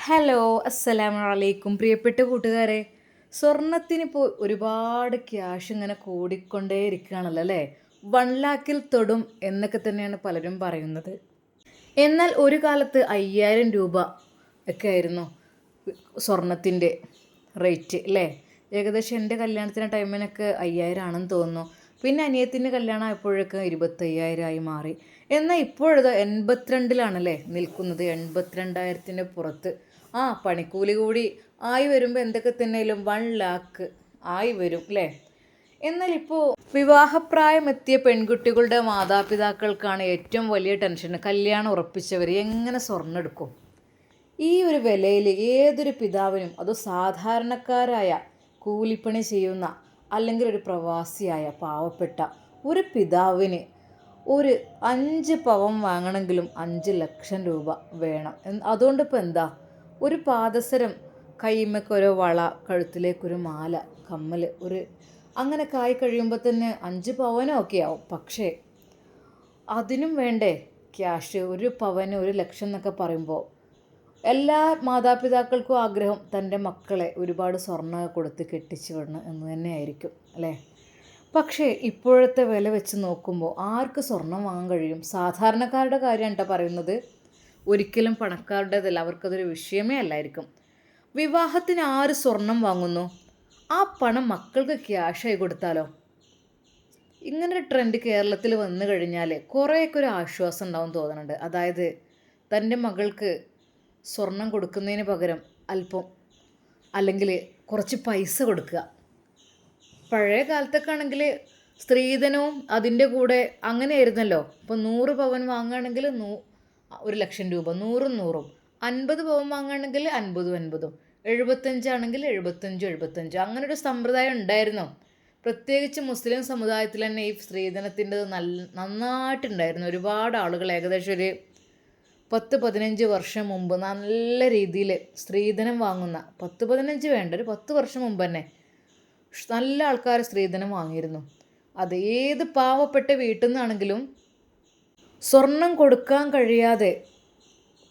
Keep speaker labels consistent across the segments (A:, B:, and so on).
A: Hello, അസ്സലാമു അലൈക്കും പ്രിയപ്പെട്ട കൂട്ടുകാരെ. സ്വർണത്തിനിപ്പോൾ ഒരുപാട് ക്യാഷ് ഇങ്ങനെ കൂടിക്കൊണ്ടേ ഇരിക്കുകയാണല്ലോ അല്ലേ. 1 ലാഖിൽ തൊടും എന്നൊക്കെ തന്നെയാണ് പലരും പറയുന്നത്. എന്നാൽ ഒരു കാലത്ത് 5000 രൂപ ഒക്കെ ആയിരുന്നു സ്വർണത്തിൻ്റെ റേറ്റ് അല്ലേ. ഏകദേശം എൻ്റെ കല്യാണത്തിൻ്റെ ടൈമിനൊക്കെ 5000 ആണെന്ന് തോന്നുന്നു. പിന്നെ അനിയത്തിൻ്റെ കല്യാണം ആയപ്പോഴൊക്കെ 25,000 മാറി. എന്നാൽ ഇപ്പോഴത് 82-ലാണല്ലേ നിൽക്കുന്നത്. 82,000-ൻ്റെ പുറത്ത്. പണിക്കൂലി കൂടി ആയി വരുമ്പോൾ എന്തൊക്കെ തന്നെയാലും 1 ലാഖ് ആയി വരും അല്ലേ. എന്നാൽ ഇപ്പോൾ വിവാഹപ്രായം എത്തിയ പെൺകുട്ടികളുടെ മാതാപിതാക്കൾക്കാണ് ഏറ്റവും വലിയ ടെൻഷൻ. കല്യാണം ഉറപ്പിച്ചവർ എങ്ങനെ സ്വർണ്ണം എടുക്കും? ഈ ഒരു വിലയിൽ ഏതൊരു പിതാവിനും, അത് സാധാരണക്കാരായ കൂലിപ്പണി ചെയ്യുന്ന അല്ലെങ്കിൽ ഒരു പ്രവാസിയായ പാവപ്പെട്ട ഒരു പിതാവിന് ഒരു 5 പവൻ വാങ്ങണമെങ്കിലും 5 ലക്ഷം രൂപ വേണം. അതുകൊണ്ട് ഇപ്പോൾ എന്താ, ഒരു പാദസരം, കൈമേക്കൊരു വള, കഴുത്തിലേക്കൊരു മാല, കമ്മൽ, അങ്ങനെയൊക്കെ ആയി കഴിയുമ്പോൾ തന്നെ 5 പവനൊക്കെ ആവും. പക്ഷേ അതിനും വേണ്ടേ ക്യാഷ്. 1 പവന് 1 ലക്ഷം എന്നൊക്കെ പറയുമ്പോൾ എല്ലാ മാതാപിതാക്കൾക്കും ആഗ്രഹം തൻ്റെ മക്കളെ ഒരുപാട് സ്വർണ്ണം കൊടുത്ത് കെട്ടിച്ചു വിടണം എന്ന് തന്നെയായിരിക്കും അല്ലേ. പക്ഷേ ഇപ്പോഴത്തെ വില വെച്ച് നോക്കുമ്പോൾ ആർക്ക് സ്വർണം വാങ്ങാൻ കഴിയും? സാധാരണക്കാരുടെ കാര്യമാണ് കേട്ടോ പറയുന്നത്. ഒരിക്കലും പണക്കാരുടേതല്ല, അവർക്കതൊരു വിഷയമേ അല്ലായിരിക്കും. വിവാഹത്തിന് ആര് സ്വർണം വാങ്ങുന്നു? ആ പണം മക്കൾക്ക് ക്യാഷായി കൊടുത്താലോ? ഇങ്ങനൊരു ട്രെൻഡ് കേരളത്തിൽ വന്നു കഴിഞ്ഞാൽ കുറേയൊക്കെ ഒരു ആശ്വാസം ഉണ്ടാവും തോന്നുന്നുണ്ട്. അതായത് തൻ്റെ മകൾക്ക് സ്വർണം കൊടുക്കുന്നതിന് പകരം അല്പം അല്ലെങ്കിൽ കുറച്ച് പൈസ കൊടുക്കുക. പഴയ കാലത്തൊക്കെ ആണെങ്കിൽ സ്ത്രീധനവും അതിൻ്റെ കൂടെ അങ്ങനെയായിരുന്നല്ലോ. ഇപ്പോൾ 100 പവൻ വാങ്ങുകയാണെങ്കിൽ 1 ലക്ഷം രൂപ, 100-100. 50 പവൻ വാങ്ങുകയാണെങ്കിൽ 50-50. 75 75 അങ്ങനെ ഒരു സമ്പ്രദായം ഉണ്ടായിരുന്നു. പ്രത്യേകിച്ച് മുസ്ലിം സമുദായത്തിൽ തന്നെ ഈ സ്ത്രീധനത്തിൻ്റെ നന്നായിട്ടുണ്ടായിരുന്നു. ഒരുപാട് ആളുകൾ ഏകദേശം ഒരു 10-15 വർഷം മുമ്പ് നല്ല രീതിയിൽ സ്ത്രീധനം വാങ്ങുന്ന, 10-15 വേണ്ട, ഒരു 10 വർഷം മുമ്പ് തന്നെ നല്ല ആൾക്കാർ സ്ത്രീധനം വാങ്ങിയിരുന്നു. അത് ഏത് പാവപ്പെട്ട വീട്ടിൽ നിന്നാണെങ്കിലും സ്വർണം കൊടുക്കാൻ കഴിയാതെ,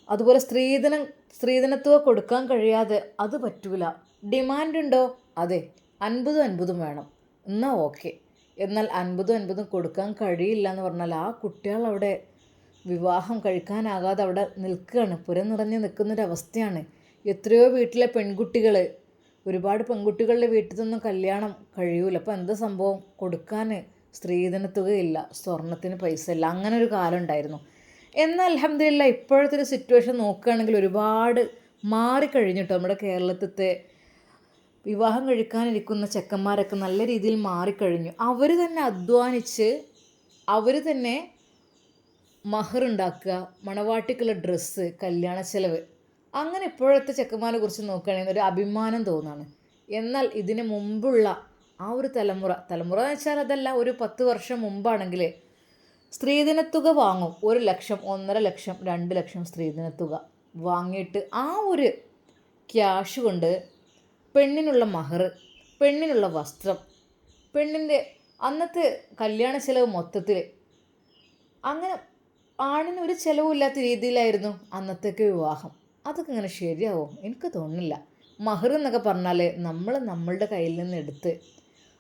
A: അതുപോലെ സ്ത്രീധനത്തുക കൊടുക്കാൻ കഴിയാതെ അത് പറ്റൂല. ഡിമാൻഡ് ഉണ്ടോ? അതെ, 50-50 വേണം എന്നാൽ ഓക്കെ. എന്നാൽ 50-50 കൊടുക്കാൻ കഴിയില്ല എന്ന് പറഞ്ഞാൽ ആ കുട്ടികൾ അവിടെ വിവാഹം കഴിക്കാനാകാതെ അവിടെ നിൽക്കുകയാണ്, പുര നിറഞ്ഞ് നിൽക്കുന്നൊരവസ്ഥയാണ്. എത്രയോ വീട്ടിലെ പെൺകുട്ടികൾ, ഒരുപാട് പെൺകുട്ടികളുടെ വീട്ടിൽ നിന്നും കല്യാണം കഴിയൂല. അപ്പോൾ എന്താ സംഭവം? കൊടുക്കാൻ സ്ത്രീധനത്തുകയില്ല, സ്വർണത്തിന് പൈസ ഇല്ല. അങ്ങനെ ഒരു കാലം ഉണ്ടായിരുന്നു. എന്നാൽ അൽഹംദുലില്ലാ ഇപ്പോഴത്തെ ഒരു സിറ്റുവേഷൻ നോക്കുകയാണെങ്കിൽ ഒരുപാട് മാറിക്കഴിഞ്ഞിട്ടോ. നമ്മുടെ കേരളത്തിലത്തെ വിവാഹം കഴിക്കാനിരിക്കുന്ന ചെക്കന്മാരൊക്കെ നല്ല രീതിയിൽ മാറിക്കഴിഞ്ഞു. അവർ തന്നെ അധ്വാനിച്ച് അവർ തന്നെ മഹർ ഉണ്ടാക്കുക, മണവാട്ടിക്കുള്ള ഡ്രസ്സ്, കല്യാണ ചെലവ്, അങ്ങനെ ഇപ്പോഴത്തെ ചെക്കന്മാരെ കുറിച്ച് നോക്കുകയാണെങ്കിൽ ഒരു അഭിമാനം തോന്നാണ്. എന്നാൽ ഇതിന് മുമ്പുള്ള ആ ഒരു തലമുറ എന്ന് വെച്ചാൽ അതല്ല, ഒരു 10 വർഷം മുമ്പാണെങ്കിൽ സ്ത്രീധനത്തുക വാങ്ങും. 1 ലക്ഷം, 1.5 ലക്ഷം, 2 ലക്ഷം സ്ത്രീധനത്തുക വാങ്ങിയിട്ട് ആ ഒരു ക്യാഷ് കൊണ്ട് പെണ്ണിനുള്ള മഹർ, പെണ്ണിനുള്ള വസ്ത്രം, പെണ്ണിൻ്റെ അന്നത്തെ കല്യാണ ചെലവ് മൊത്തത്തിൽ, അങ്ങനെ ആണിന് ഒരു ചിലവുമില്ലാത്ത രീതിയിലായിരുന്നു അന്നത്തേക്ക് വിവാഹം. അതൊക്കെ ഇങ്ങനെ ശരിയാവും? എനിക്ക് തോന്നുന്നില്ല. മഹർ എന്നൊക്കെ പറഞ്ഞാൽ നമ്മളുടെ കയ്യിൽ നിന്ന് എടുത്ത്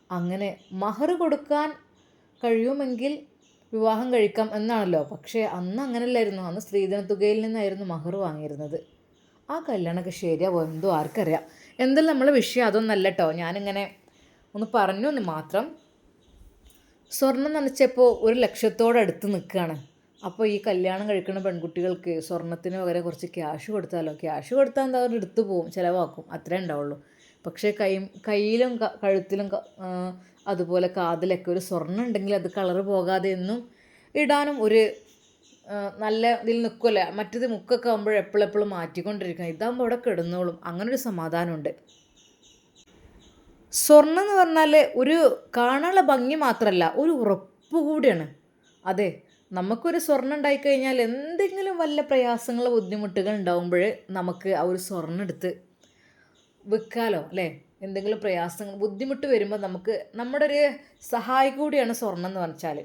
A: അങ്ങനെ മഹർ കൊടുക്കാൻ കഴിയുമെങ്കിൽ വിവാഹം കഴിക്കാം എന്നാണല്ലോ. പക്ഷേ അന്ന് അങ്ങനെയല്ലായിരുന്നു. അന്ന് സ്ത്രീധനത്തുകയിൽ നിന്നായിരുന്നു മഹർ വാങ്ങിയിരുന്നത്. ആ കല്യാണമൊക്കെ ശരിയാവും എന്തോ ആർക്കറിയാം. എന്തായാലും നമ്മളെ വിഷയം അതൊന്നല്ല കേട്ടോ. ഞാനിങ്ങനെ ഒന്ന് പറഞ്ഞു എന്ന് മാത്രം. സ്വർണം നനച്ചപ്പോൾ 1 ലക്ഷത്തോടടുത്ത് നിൽക്കുകയാണ്. അപ്പോൾ ഈ കല്യാണം കഴിക്കുന്ന പെൺകുട്ടികൾക്ക് സ്വർണത്തിന് പകരം കുറച്ച് ക്യാഷ് കൊടുത്താലോ? ക്യാഷ് കൊടുത്താൽ എന്താ, അവർ എടുത്തു പോവും, ചിലവാക്കും, അത്രേ ഉണ്ടാവുള്ളൂ. പക്ഷേ കയ്യിലും കഴുത്തിലും അതുപോലെ കാതിലൊക്കെ ഒരു സ്വർണ്ണം ഉണ്ടെങ്കിൽ അത് കളറ് പോകാതെ എന്നും ഇടാനും ഒരു നല്ല ഇതിൽ നിൽക്കുമല്ലേ. മറ്റേത് മുക്കൊക്കെ ആകുമ്പോൾ എപ്പോഴെപ്പോഴും മാറ്റിക്കൊണ്ടിരിക്കണം. ഇതാകുമ്പോൾ അവിടെ കിടന്നോളും, അങ്ങനൊരു സമാധാനമുണ്ട്. സ്വർണ്ണം എന്ന് പറഞ്ഞാൽ ഒരു കാണാനുള്ള ഭംഗി മാത്രമല്ല, ഒരു ഉറപ്പ് കൂടിയാണ്. അതെ, നമുക്കൊരു സ്വർണ്ണം ഉണ്ടായിക്കഴിഞ്ഞാൽ എന്തെങ്കിലും വല്ല പ്രയാസങ്ങളോ ബുദ്ധിമുട്ടുകൾ ഉണ്ടാകുമ്പോൾ നമുക്ക് ആ ഒരു സ്വർണ്ണം എടുത്ത് വിൽക്കാലോ അല്ലേ. എന്തെങ്കിലും പ്രയാസങ്ങൾ ബുദ്ധിമുട്ട് വരുമ്പോൾ നമുക്ക് നമ്മുടെ ഒരു സഹായം കൂടിയാണ് സ്വർണ്ണം എന്ന് വെച്ചാൽ.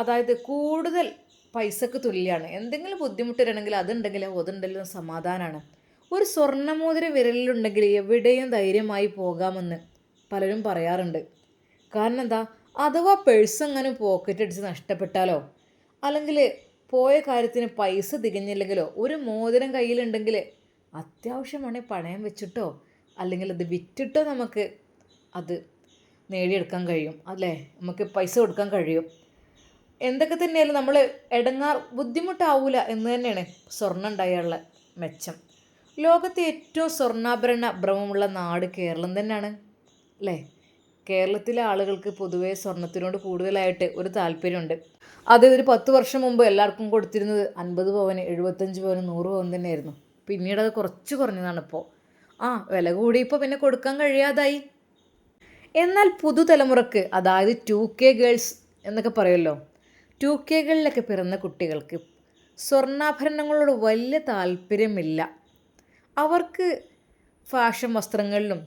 A: അതായത് കൂടുതൽ പൈസക്ക് തുല്യമാണ്. എന്തെങ്കിലും ബുദ്ധിമുട്ട് വരണമെങ്കിൽ അതുണ്ടെങ്കിലും സമാധാനമാണ്. ഒരു സ്വർണ്ണമോതിര വിരലിലുണ്ടെങ്കിൽ എവിടെയും ധൈര്യമായി പോകാമെന്ന് പലരും പറയാറുണ്ട്. കാരണം എന്താ, അഥവാ പേഴ്സ് അങ്ങനെ പോക്കറ്റ് അടിച്ച് നഷ്ടപ്പെട്ടാലോ, അല്ലെങ്കിൽ പോയ കാര്യത്തിന് പൈസ തികഞ്ഞില്ലെങ്കിലോ, ഒരു മോതിരം കയ്യിലുണ്ടെങ്കിൽ അത്യാവശ്യമാണെങ്കിൽ പണയം വെച്ചിട്ടോ അല്ലെങ്കിൽ അത് വിറ്റിട്ടോ നമുക്ക് അത് നേടിയെടുക്കാൻ കഴിയും, അല്ലേ? നമുക്ക് പൈസ കൊടുക്കാൻ കഴിയും. എന്തൊക്കെ തന്നെയായാലും നമ്മൾ ബുദ്ധിമുട്ടാവൂല എന്ന് തന്നെയാണ് സ്വർണ്ണം ഉണ്ടായുള്ള മെച്ചം. ലോകത്തെ ഏറ്റവും സ്വർണ്ണാഭരണ ഭ്രമമുള്ള നാട് കേരളം തന്നെയാണ്, അല്ലേ? കേരളത്തിലെ ആളുകൾക്ക് പൊതുവേ സ്വർണത്തിനോട് കൂടുതലായിട്ട് ഒരു താല്പര്യമുണ്ട്. അത് ഒരു 10 വർഷം മുമ്പ് എല്ലാവർക്കും കൊടുത്തിരുന്നത് 50 പവന്, 75 പവന്, 100 പവൻ തന്നെയായിരുന്നു. പിന്നീട് അത് കുറച്ച് കുറഞ്ഞതാണ് ഇപ്പോൾ. വില കൂടിയപ്പോൾ പിന്നെ കൊടുക്കാൻ കഴിയാതായി. എന്നാൽ പുതുതലമുറക്ക്, അതായത് 2K ഗേൾസ് എന്നൊക്കെ പറയുമല്ലോ, 2K കളിലൊക്കെ പിറന്ന കുട്ടികൾക്ക് സ്വർണ്ണാഭരണങ്ങളോട് വലിയ താല്പര്യമില്ല. അവർക്ക് ഫാഷൻ വസ്ത്രങ്ങളിലും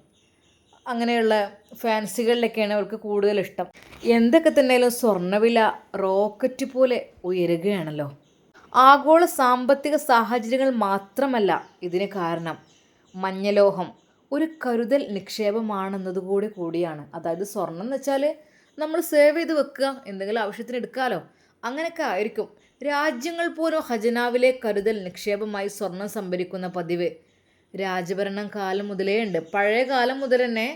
A: അങ്ങനെയുള്ള ഫാൻസികളിലൊക്കെയാണ് അവർക്ക് കൂടുതൽ ഇഷ്ടം. എന്തൊക്കെ തന്നെയാലും സ്വർണ്ണവില റോക്കറ്റ് പോലെ ഉയരുകയാണല്ലോ. ആഗോള സാമ്പത്തിക സാഹചര്യങ്ങൾ മാത്രമല്ല ഇതിന് കാരണം. മഞ്ഞലോഹം ഒരു കരുതൽ നിക്ഷേപമാണെന്നതുകൂടിയാണ്. അതായത് സ്വർണം എന്ന് വെച്ചാൽ നമ്മൾ സേവ് ചെയ്ത് വെക്കുക, എന്തെങ്കിലും ആവശ്യത്തിന് എടുക്കാമല്ലോ, അങ്ങനെയൊക്കെ ആയിരിക്കും. രാജ്യങ്ങൾ പോലും ഖജനാവിലെ കരുതൽ നിക്ഷേപമായി സ്വർണം സംഭരിക്കുന്ന പതിവ് രാജഭരണം കാലം മുതലേ ഉണ്ട്. പഴയ കാലം മുതൽ തന്നെ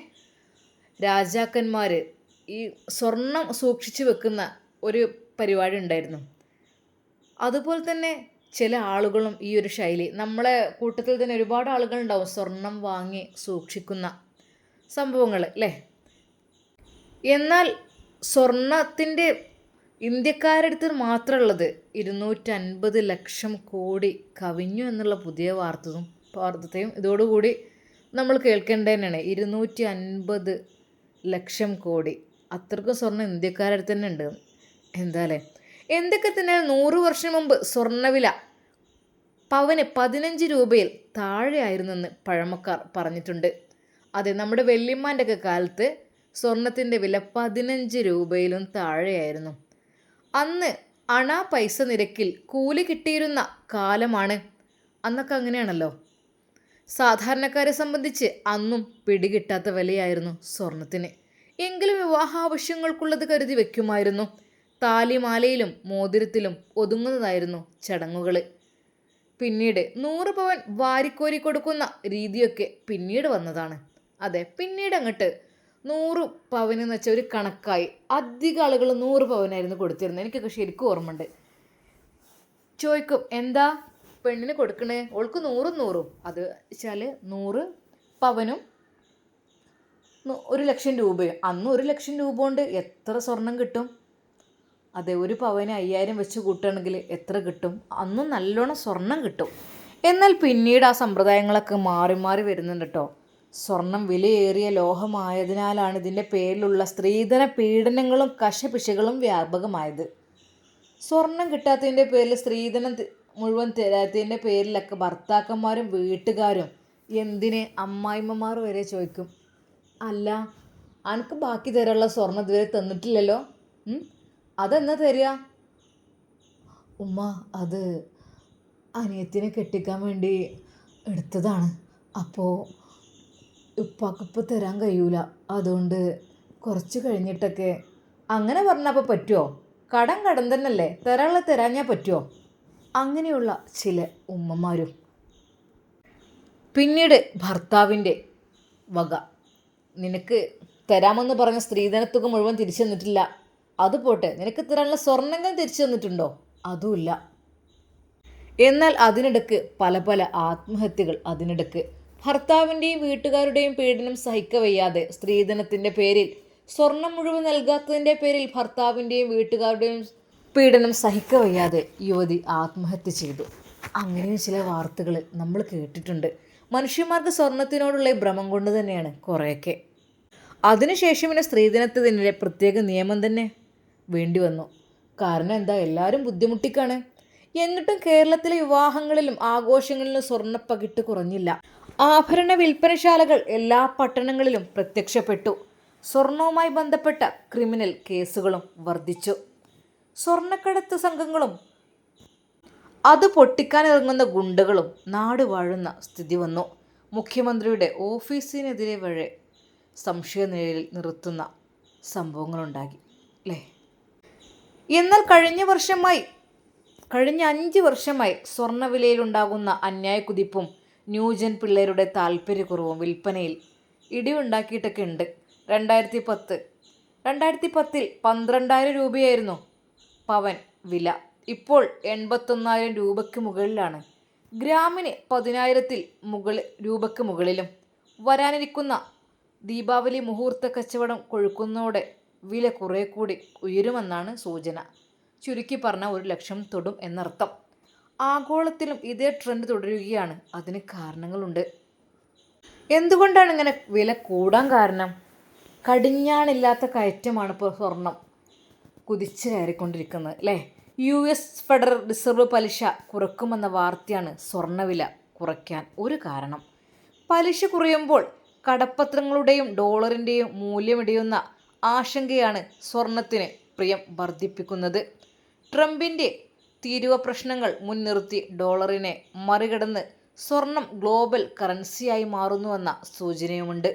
A: രാജാക്കന്മാർ ഈ സ്വർണം സൂക്ഷിച്ചു വെക്കുന്ന ഒരു പരിപാടി ഉണ്ടായിരുന്നു. അതുപോലെ തന്നെ ചില ആളുകളും ഈ ഒരു ശൈലി, നമ്മളെ കൂട്ടത്തിൽ തന്നെ ഒരുപാട് ആളുകളുണ്ടാവും സ്വർണം വാങ്ങി സൂക്ഷിക്കുന്ന സംഭവങ്ങൾ, അല്ലേ? എന്നാൽ സ്വർണത്തിൻ്റെ ഇന്ത്യക്കാരടുത്ത് മാത്രമുള്ളത് 250 ലക്ഷം കോടി കവിഞ്ഞു എന്നുള്ള പുതിയ വാർത്തയും ഇതോടുകൂടി നമ്മൾ കേൾക്കേണ്ടത് തന്നെയാണ്. 250 ലക്ഷം കോടി, അത്രക്കും സ്വർണ്ണം ഇന്ത്യക്കാരടുത്ത് തന്നെ ഉണ്ട്. എന്താല്ലേ, എന്തൊക്കെ തന്നെ 100 വർഷം മുമ്പ് സ്വർണ്ണവില പവന് 15 രൂപയിൽ താഴെയായിരുന്നെന്ന് പഴമക്കാർ പറഞ്ഞിട്ടുണ്ട്. അതെ, നമ്മുടെ വല്യമ്മാൻ്റെ ഒക്കെ കാലത്ത് സ്വർണത്തിൻ്റെ വില 15 രൂപയിലും താഴെയായിരുന്നു. അന്ന് പൈസ നിരക്കിൽ കൂലി കിട്ടിയിരുന്ന കാലമാണ്. അന്നൊക്കെ അങ്ങനെയാണല്ലോ. സാധാരണക്കാരെ സംബന്ധിച്ച് അന്നും പിടികിട്ടാത്ത വിലയായിരുന്നു സ്വർണത്തിന്. എങ്കിലും വിവാഹ ആവശ്യങ്ങൾക്കുള്ളത് കരുതി വയ്ക്കുമായിരുന്നു. താലിമാലയിലും മോതിരത്തിലും ഒതുങ്ങുന്നതായിരുന്നു ചടങ്ങുകൾ. പിന്നീട് 100 പവൻ വാരിക്കോരി കൊടുക്കുന്ന രീതിയൊക്കെ പിന്നീട് വന്നതാണ്. അതെ, പിന്നീട് അങ്ങോട്ട് 100 പവൻ എന്ന് വെച്ചാൽ ഒരു കണക്കായി. അധികം ആളുകൾ 100 പവനായിരുന്നു കൊടുത്തിരുന്നത്. എനിക്കൊക്കെ ശരിക്കും ഓർമ്മയുണ്ട്. ചോദിക്കും, എന്താ പെണ്ണിന് കൊടുക്കണേ? ഓൾക്ക് 100 അത് വെച്ചാൽ 100 പവനും 1,00,000 രൂപയും. അന്ന് 1,00,000 രൂപ കൊണ്ട് എത്ര സ്വർണം കിട്ടും? അതെ, ഒരു പവന് 5000 വെച്ച് കൂട്ടുകയാണെങ്കിൽ എത്ര കിട്ടും? അന്നും നല്ലോണം സ്വർണം കിട്ടും. എന്നാൽ പിന്നീട് ആ സമ്പ്രദായങ്ങളൊക്കെ മാറി മാറി വരുന്നുണ്ട് കേട്ടോ. സ്വർണം വിലയേറിയ ലോഹമായതിനാലാണ് ഇതിൻ്റെ പേരിലുള്ള സ്ത്രീധന പീഡനങ്ങളും കശപിശകളും വ്യാപകമായത്. സ്വർണം കിട്ടാത്തതിൻ്റെ പേരിൽ സ്ത്രീധനം മുഴുവൻ തരാത്തതിൻ്റെ പേരിലൊക്കെ ഭർത്താക്കന്മാരും വീട്ടുകാരും, എന്തിന് അമ്മായിമ്മമാർ വരെ ചോദിക്കും, അല്ല അനക്ക് ബാക്കി തരാനുള്ള സ്വർണം ഇതുവരെ തന്നിട്ടില്ലല്ലോ, അതെന്നാ തരിക? ഉമ്മ, അത് അനിയത്തിനെ കെട്ടിക്കാൻ വേണ്ടി എടുത്തതാണ്, അപ്പോൾ ഉപ്പാക്കിപ്പോൾ തരാൻ കഴിയൂല, അതുകൊണ്ട് കുറച്ച് കഴിഞ്ഞിട്ടൊക്കെ. അങ്ങനെ പറഞ്ഞപ്പോൾ പറ്റുമോ? കടം തന്നെയല്ലേ, തരാനുള്ള തരാഞ്ഞാൽ പറ്റുമോ? അങ്ങനെയുള്ള ചില ഉമ്മമാരും. പിന്നീട് ഭർത്താവിൻ്റെ വക നിനക്ക് തരാമെന്ന് പറഞ്ഞ സ്ത്രീധനത്തുക മുഴുവൻ തിരിച്ചു തന്നിട്ടില്ല, അതുപോട്ടെ നിനക്ക് തരാനുള്ള സ്വർണ്ണങ്ങൾ തിരിച്ചു തന്നിട്ടുണ്ടോ? അതുമില്ല. എന്നാൽ അതിനിടക്ക് പല ആത്മഹത്യകൾ. അതിനിടക്ക് ഭർത്താവിൻ്റെയും വീട്ടുകാരുടെയും പീഡനം സഹിക്കവയ്യാതെ സ്ത്രീധനത്തിൻ്റെ പേരിൽ, സ്വർണം മുഴുവൻ നൽകാത്തതിൻ്റെ പേരിൽ ഭർത്താവിൻ്റെയും വീട്ടുകാരുടെയും പീഡനം സഹിക്കവയ്യാതെ യുവതി ആത്മഹത്യ ചെയ്തു. അങ്ങനെയും ചില വാർത്തകൾ നമ്മൾ കേട്ടിട്ടുണ്ട്. മനുഷ്യന്മാർക്ക് സ്വർണത്തിനോടുള്ള ഭ്രമം കൊണ്ട് തന്നെയാണ് കുറേയൊക്കെ. അതിനുശേഷം പിന്നെ സ്ത്രീധനത്തിനെതിരെ പ്രത്യേക നിയമം തന്നെ വേണ്ടി വന്നു. കാരണം എന്താ, എല്ലാവരും ബുദ്ധിമുട്ടിക്കാണ്. എന്നിട്ടും കേരളത്തിലെ വിവാഹങ്ങളിലും ആഘോഷങ്ങളിലും സ്വർണ്ണപ്പകിട്ട് കുറഞ്ഞില്ല. ആഭരണ വിൽപ്പനശാലകൾ എല്ലാ പട്ടണങ്ങളിലും പ്രത്യക്ഷപ്പെട്ടു. സ്വർണവുമായി ബന്ധപ്പെട്ട ക്രിമിനൽ കേസുകളും വർദ്ധിച്ചു. സ്വർണ്ണക്കടത്ത് സംഘങ്ങളും അത് പൊട്ടിക്കാനിറങ്ങുന്ന ഗുണ്ടകളും നാട് വാഴുന്ന സ്ഥിതി വന്നു. മുഖ്യമന്ത്രിയുടെ ഓഫീസിനെതിരെ വരെ സംശയനിഴലിൽ നിർത്തുന്ന സംഭവങ്ങളുണ്ടായി അല്ലേ? എന്നാൽ കഴിഞ്ഞ 5 വർഷമായി സ്വർണ്ണവിലയിലുണ്ടാകുന്ന അന്യായ കുതിപ്പും ന്യൂജൻ പിള്ളേരുടെ താല്പര്യക്കുറവും വിൽപ്പനയിൽ ഇടിവുണ്ടാക്കിയിട്ടൊക്കെ ഉണ്ട്. 2010 12,000 രൂപയായിരുന്നു പവൻ വില. ഇപ്പോൾ 81,000 രൂപയ്ക്ക് മുകളിലാണ്. ഗ്രാമിന് 10,000 രൂപയ്ക്ക് മുകളിലും. വരാനിരിക്കുന്ന ദീപാവലി മുഹൂർത്ത കച്ചവടം കൊഴുക്കുന്നതോടെ വില കുറെ കൂടി ഉയരുമെന്നാണ് സൂചന. ചുരുക്കി പറഞ്ഞാൽ 1 ലക്ഷം തൊടും എന്നർത്ഥം. ആഗോളത്തിലും ഇതേ ട്രെൻഡ് തുടരുകയാണ്. അതിന് കാരണങ്ങളുണ്ട്. എന്തുകൊണ്ടാണ് ഇങ്ങനെ വില കൂടാൻ കാരണം? കടിഞ്ഞാണില്ലാത്ത കയറ്റമാണ് ഇപ്പോൾ സ്വർണം കുതിച്ചു കയറിക്കൊണ്ടിരിക്കുന്നത് അല്ലേ? US ഫെഡറൽ റിസർവ് പലിശ കുറക്കുമെന്ന വാർത്തയാണ് സ്വർണ്ണവില കുറയ്ക്കാൻ ഒരു കാരണം. പലിശ കുറയുമ്പോൾ കടപ്പത്രങ്ങളുടെയും ഡോളറിൻ്റെയും മൂല്യമിടിയുന്ന ആശങ്കയാണ് സ്വർണത്തിന് പ്രിയം വർദ്ധിപ്പിക്കുന്നത്. ട്രംപിൻ്റെ തീരുവ പ്രശ്നങ്ങൾ മുൻനിർത്തി ഡോളറിനെ മറികടന്ന് സ്വർണം ഗ്ലോബൽ കറൻസിയായി മാറുന്നുവെന്ന സൂചനയുമുണ്ട്.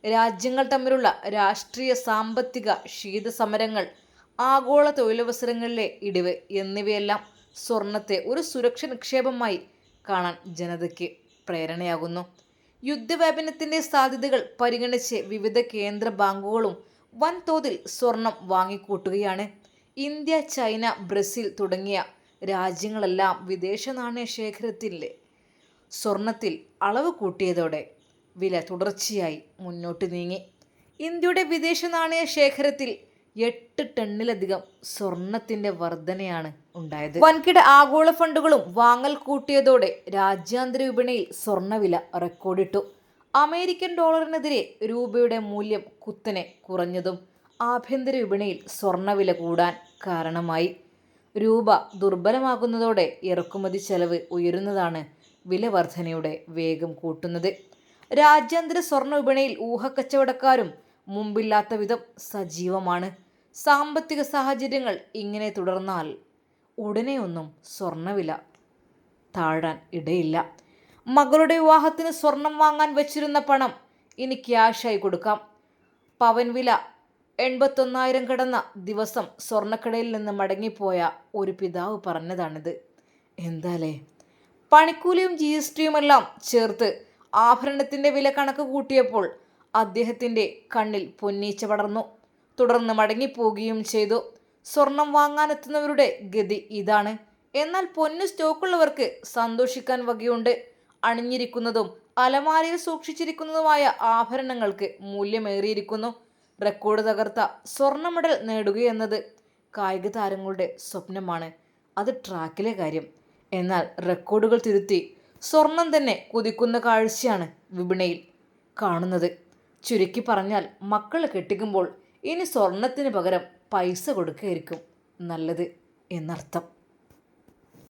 A: രാജ്യങ്ങൾ തമ്മിലുള്ള രാഷ്ട്രീയ സാമ്പത്തിക ശീതസമരങ്ങൾ, ആഗോള തൊഴിലവസരങ്ങളിലെ ഇടിവ് എന്നിവയെല്ലാം സ്വർണത്തെ ഒരു സുരക്ഷ നിക്ഷേപമായി കാണാൻ ജനതയ്ക്ക് പ്രേരണയാകുന്നു. യുദ്ധവ്യാപനത്തിൻ്റെ സാധ്യതകൾ പരിഗണിച്ച് വിവിധ കേന്ദ്ര ബാങ്കുകളും വൻതോതിൽ സ്വർണം വാങ്ങിക്കൂട്ടുകയാണ്. ഇന്ത്യ, ചൈന, ബ്രസീൽ തുടങ്ങിയ രാജ്യങ്ങളെല്ലാം വിദേശ നാണയ ശേഖരത്തിലെ സ്വർണത്തിൽ അളവ് കൂട്ടിയതോടെ വില തുടർച്ചയായി മുന്നോട്ട് നീങ്ങി. ഇന്ത്യയുടെ വിദേശ നാണയ ശേഖരത്തിൽ 8 ടണ്ണിലധികം സ്വർണത്തിൻ്റെ വർധനയാണ് ഉണ്ടായത്. വൻകിട ആഗോള ഫണ്ടുകളും വാങ്ങൽ കൂട്ടിയതോടെ രാജ്യാന്തര വിപണിയിൽ സ്വർണ്ണവില റെക്കോർഡിട്ടു. അമേരിക്കൻ ഡോളറിനെതിരെ രൂപയുടെ മൂല്യം കുത്തനെ കുറഞ്ഞതും ആഭ്യന്തര വിപണിയിൽ സ്വർണ്ണവില കൂടാൻ കാരണമായി. രൂപ ദുർബലമാകുന്നതോടെ ഇറക്കുമതി ചെലവ് ഉയരുന്നതാണ് വില വർധനയുടെ വേഗം കൂട്ടുന്നത്. രാജ്യാന്തര സ്വർണ്ണ വിപണിയിൽ ഊഹക്കച്ചവടക്കാരും മുമ്പില്ലാത്ത വിധം സജീവമാണ്. സാമ്പത്തിക സാഹചര്യങ്ങൾ ഇങ്ങനെ തുടർന്നാൽ ഉടനെയൊന്നും സ്വർണ്ണവില താഴാൻ ഇടയില്ല. മകളുടെ വിവാഹത്തിന് സ്വർണം വാങ്ങാൻ വെച്ചിരുന്ന പണം ഇനി ക്യാഷായി കൊടുക്കാം. പവൻ വില 81,000 കടന്ന ദിവസം സ്വർണ്ണക്കടയിൽ നിന്ന് മടങ്ങിപ്പോയ ഒരു പിതാവ് പറഞ്ഞതാണിത്. എന്താലേ, പണിക്കൂലിയും GSTയുമെല്ലാം ചേർത്ത് ആഭരണത്തിൻ്റെ വില കണക്ക് കൂട്ടിയപ്പോൾ അദ്ദേഹത്തിൻ്റെ കണ്ണിൽ പൊന്നീച്ച പടർന്നു. തുടർന്ന് മടങ്ങിപ്പോവുകയും ചെയ്തു. സ്വർണം വാങ്ങാനെത്തുന്നവരുടെ ഗതി ഇതാണ്. എന്നാൽ പൊന്ന് സ്റ്റോക്കുള്ളവർക്ക് സന്തോഷിക്കാൻ വകയുണ്ട്. അണിഞ്ഞിരിക്കുന്നതും അലമാരയിൽ സൂക്ഷിച്ചിരിക്കുന്നതുമായ ആഭരണങ്ങൾക്ക് മൂല്യമേറിയിരിക്കുന്നു. റെക്കോർഡ് തകർത്ത സ്വർണ്ണ മെഡൽ നേടുകയെന്നത് കായിക താരങ്ങളുടെ സ്വപ്നമാണ്. അത് ട്രാക്കിലെ കാര്യം. എന്നാൽ റെക്കോർഡുകൾ തിരുത്തി സ്വർണം തന്നെ കുതിക്കുന്ന കാഴ്ചയാണ് വിപണിയിൽ കാണുന്നത്. ചുരുക്കി പറഞ്ഞാൽ, മക്കളെ കെട്ടിക്കുമ്പോൾ ഇനി സ്വർണത്തിന് പകരം പൈസ കൊടുക്കുകയായിരിക്കും നല്ലത് എന്നർത്ഥം.